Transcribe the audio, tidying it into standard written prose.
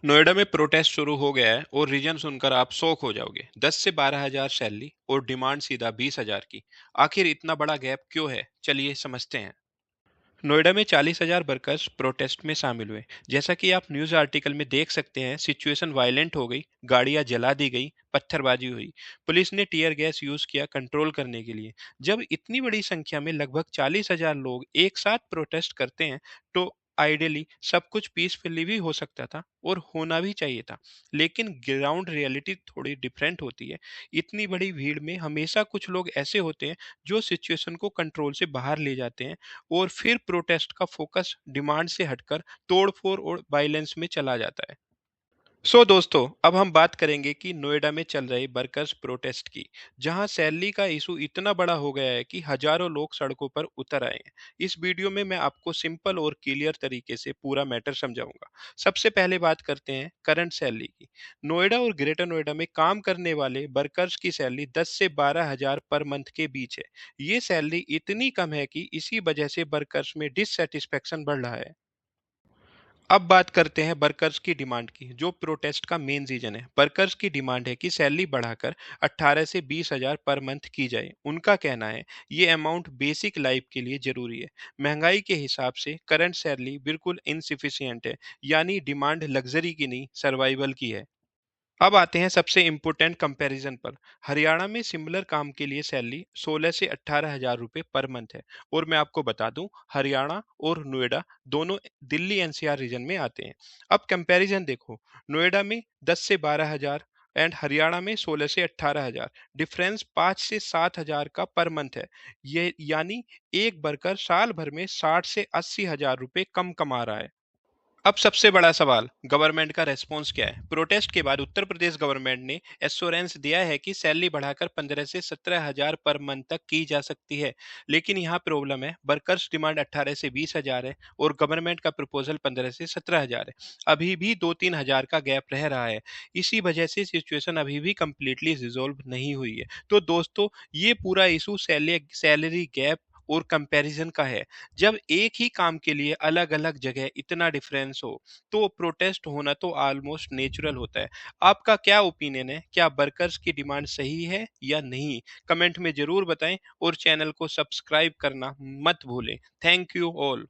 नोएडा में प्रोटेस्ट शुरू हो गया है और रीजन सुनकर आप शौक हो जाओगे। 10 से 12 हजार सैलरी और डिमांड सीधा 20 हजार की। आखिर इतना बड़ा गैप क्यों है, चलिए समझते हैं। नोएडा में 40 हजार वर्कर्स प्रोटेस्ट में शामिल हुए। जैसा कि आप न्यूज आर्टिकल में देख सकते हैं, सिचुएशन वायलेंट हो गई, गाड़ियां जला दी गई, पत्थरबाजी हुई। पुलिस ने टीयर गैस यूज किया कंट्रोल करने के लिए। जब इतनी बड़ी संख्या में लगभग 40 हजार लोग एक साथ प्रोटेस्ट करते हैं, तो आइडियली सब कुछ पीसफुली भी हो सकता था और होना भी चाहिए था। लेकिन ग्राउंड रियलिटी थोड़ी डिफरेंट होती है। इतनी बड़ी भीड़ में हमेशा कुछ लोग ऐसे होते हैं जो सिचुएशन को कंट्रोल से बाहर ले जाते हैं, और फिर प्रोटेस्ट का फोकस डिमांड से हटकर तोड़फोड़ और वायलेंस में चला जाता है। दोस्तों, अब हम बात करेंगे कि नोएडा में चल रही वर्कर्स प्रोटेस्ट की, जहां सैलरी का इशू इतना बड़ा हो गया है कि हजारों लोग सड़कों पर उतर आए हैं। इस वीडियो में मैं आपको सिंपल और क्लियर तरीके से पूरा मैटर समझाऊंगा। सबसे पहले बात करते हैं करंट सैलरी की। नोएडा और ग्रेटर नोएडा में काम करने वाले वर्कर्स की सैलरी 10 से 12 हजार पर मंथ के बीच है। ये सैलरी इतनी कम है कि इसी वजह से वर्कर्स में डिससेटिस्फेक्शन बढ़ रहा है। अब बात करते हैं वर्कर्स की डिमांड की, जो प्रोटेस्ट का मेन रीजन है। वर्कर्स की डिमांड है कि सैलरी बढ़ाकर 18 से 20 हजार पर मंथ की जाए। उनका कहना है ये अमाउंट बेसिक लाइफ के लिए जरूरी है। महंगाई के हिसाब से करंट सैलरी बिल्कुल इनसिफिशियंट है, यानी डिमांड लग्जरी की नहीं, सर्वाइवल की है। अब आते हैं सबसे इम्पोर्टेंट कंपैरिजन पर। हरियाणा में सिमिलर काम के लिए सैलरी 16 से 18 हजार रुपए पर मंथ है। और मैं आपको बता दूं, हरियाणा और नोएडा दोनों दिल्ली एनसीआर रीजन में आते हैं। अब कंपैरिजन देखो, नोएडा में 10 से 12 हजार एंड हरियाणा में 16 से 18 हजार। डिफरेंस 5 से 7 हजार का पर मंथ है। ये यानी एक वर्कर साल भर में 60 से 80 हजार रुपए कम कमा रहा है। अब सबसे बड़ा सवाल, गवर्नमेंट का रेस्पॉन्स क्या है। प्रोटेस्ट के बाद उत्तर प्रदेश गवर्नमेंट ने एश्योरेंस दिया है कि सैलरी बढ़ाकर 15 से 17 हजार पर मंथ तक की जा सकती है। लेकिन यहाँ प्रॉब्लम है, वर्कर्स डिमांड 18 से 20 हजार है और गवर्नमेंट का प्रपोजल 15 से 17 हजार है। अभी भी 2-3 हजार का गैप रह रहा है। इसी वजह से सिचुएशन अभी भी कंप्लीटली रिजोल्व नहीं हुई है। तो दोस्तों, ये पूरा इशू सैलरी गैप और कंपैरिजन का है। जब एक ही काम के लिए अलग अलग जगह इतना डिफरेंस हो, तो प्रोटेस्ट होना तो ऑलमोस्ट नेचुरल होता है। आपका क्या ओपिनियन है, क्या वर्कर्स की डिमांड सही है या नहीं? कमेंट में जरूर बताएं और चैनल को सब्सक्राइब करना मत भूलें। Thank you all.